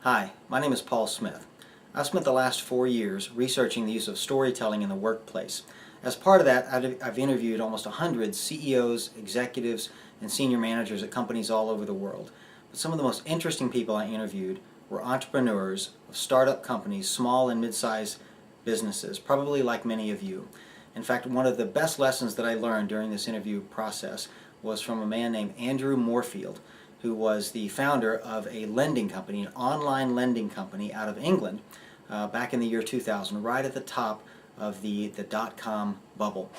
Hi, my name is Paul Smith. I've spent the last 4 years researching the use of storytelling in the workplace. As part of that, I've interviewed almost 100 CEOs, executives, and senior managers at companies all over the world. But some of the most interesting people I interviewed were entrepreneurs of startup companies, small and mid-sized businesses, probably like many of you. In fact, one of the best lessons that I learned during this interview process was from a man named Andrew Moorfield, who was the founder of a lending company, an online lending company out of England back in the year 2000, right at the top of the dot-com bubble.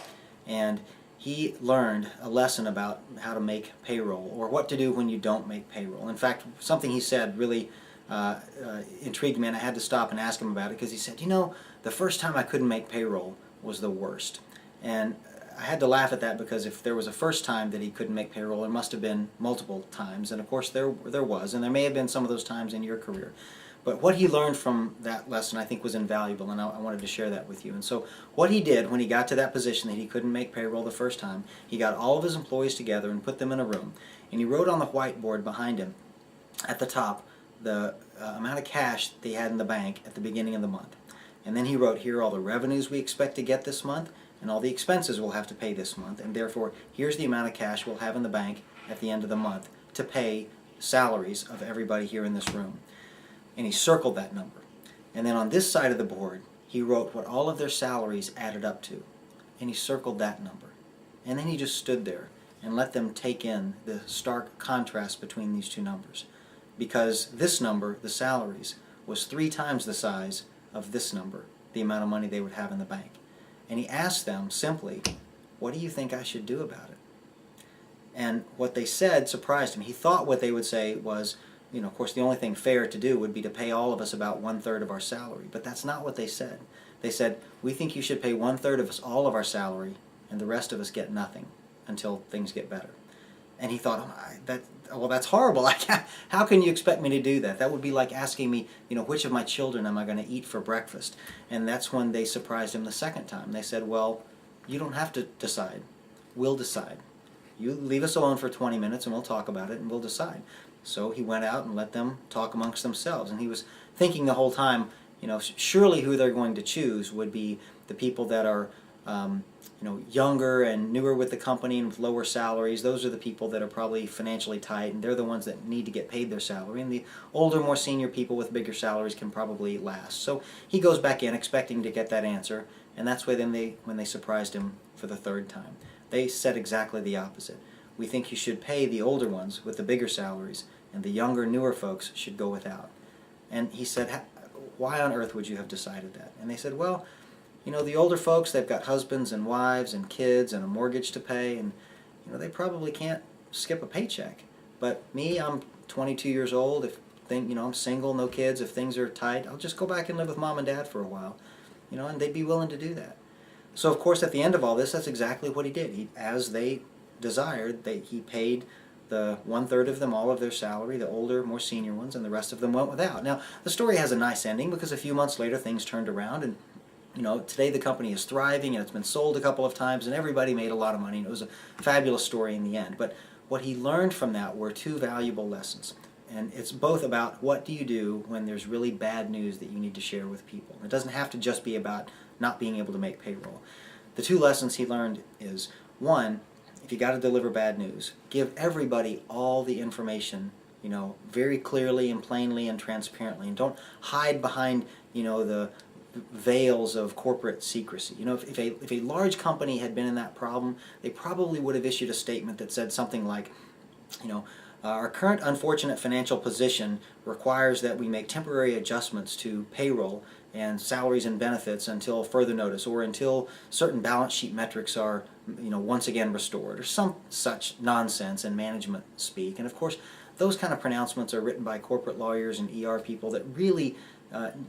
And he learned a lesson about how to make payroll, or what to do when you don't make payroll. In fact, something he said really intrigued me, and I had to stop and ask him about it, because he said, the first time I couldn't make payroll was the worst. And I had to laugh at that, because if there was a first time that he couldn't make payroll, there must have been multiple times, and of course there was, and there may have been some of those times in your career. But what he learned from that lesson I think was invaluable, and I wanted to share that with you. And so what he did when he got to that position that he couldn't make payroll the first time, he got all of his employees together and put them in a room, and he wrote on the whiteboard behind him at the top the amount of cash they had in the bank at the beginning of the month. And then he wrote, here are all the revenues we expect to get this month, and all the expenses we'll have to pay this month, and therefore here's the amount of cash we'll have in the bank at the end of the month to pay salaries of everybody here in this room. And he circled that number. And then on this side of the board, he wrote what all of their salaries added up to, and he circled that number. And then he just stood there and let them take in the stark contrast between these two numbers. Because this number, the salaries, was 3 times the size of this number, the amount of money they would have in the bank. And he asked them simply, what do you think I should do about it? And what they said surprised him. He thought what they would say was, of course the only thing fair to do would be to pay all of us about 1/3 of our salary. But that's not what they said. They said, we think you should pay 1/3 of us all of our salary, and the rest of us get nothing until things get better. And he thought, well, that's horrible. How can you expect me to do that? That would be like asking me, which of my children am I going to eat for breakfast? And that's when they surprised him the second time. They said, well, you don't have to decide. We'll decide. You leave us alone for 20 minutes and we'll talk about it and we'll decide. So he went out and let them talk amongst themselves. And he was thinking the whole time, surely who they're going to choose would be the people that are younger and newer with the company and with lower salaries. Those are the people that are probably financially tight, and they're the ones that need to get paid their salary. And the older, more senior people with bigger salaries can probably last. So he goes back in expecting to get that answer, and that's when they surprised him for the third time. They said exactly the opposite. We think you should pay the older ones with the bigger salaries, and the younger, newer folks should go without. And he said, why on earth would you have decided that? And they said, well, the older folks, they've got husbands and wives and kids and a mortgage to pay, and they probably can't skip a paycheck. But me, I'm 22 years old. If I'm single, no kids. If things are tight, I'll just go back and live with mom and dad for a while. And they'd be willing to do that. So of course, at the end of all this, that's exactly what he did. As they desired, he paid the 1/3 of them all of their salary, the older, more senior ones, and the rest of them went without. Now, the story has a nice ending, because a few months later things turned around, and today the company is thriving, and it's been sold a couple of times, and everybody made a lot of money, and it was a fabulous story in the end. But what he learned from that were 2 valuable lessons. And it's both about what do you do when there's really bad news that you need to share with people. It doesn't have to just be about not being able to make payroll. The 2 lessons he learned is, 1, if you got to deliver bad news, give everybody all the information, very clearly and plainly and transparently, and don't hide behind, the veils of corporate secrecy. If a large company had been in that problem, they probably would have issued a statement that said something like, our current unfortunate financial position requires that we make temporary adjustments to payroll and salaries and benefits until further notice, or until certain balance sheet metrics are once again restored, or some such nonsense in management speak. And of course, those kind of pronouncements are written by corporate lawyers and ER people that really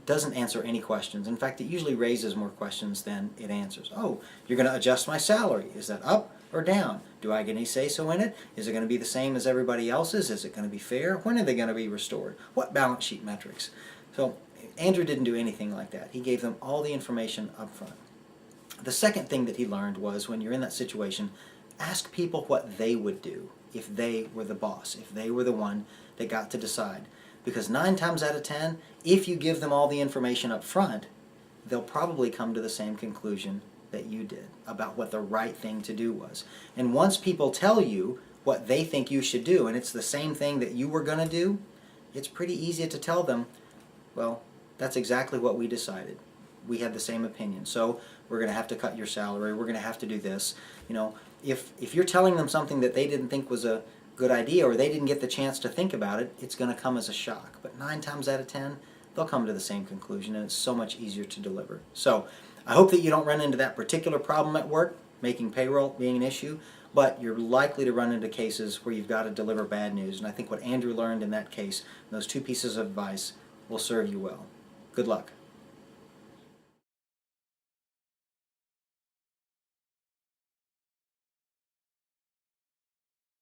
doesn't answer any questions. In fact, it usually raises more questions than it answers. Oh, you're going to adjust my salary. Is that up or down? Do I get any say-so in it? Is it going to be the same as everybody else's? Is it going to be fair? When are they going to be restored? What balance sheet metrics? So Andrew didn't do anything like that. He gave them all the information up front. The second thing that he learned was, when you're in that situation, ask people what they would do if they were the boss, if they were the one that got to decide. Because 9 times out of 10, if you give them all the information up front, they'll probably come to the same conclusion that you did about what the right thing to do was. And once people tell you what they think you should do, and it's the same thing that you were going to do, it's pretty easy to tell them, well, that's exactly what we decided. We had the same opinion, so we're going to have to cut your salary, we're going to have to do this. You know, if you're telling them something that they didn't think was a good idea, or they didn't get the chance to think about it, it's going to come as a shock. But 9 times out of 10, they'll come to the same conclusion, and it's so much easier to deliver. So I hope that you don't run into that particular problem at work, making payroll being an issue, but you're likely to run into cases where you've got to deliver bad news. And I think what Andrew learned in that case, those 2 pieces of advice, will serve you well. Good luck.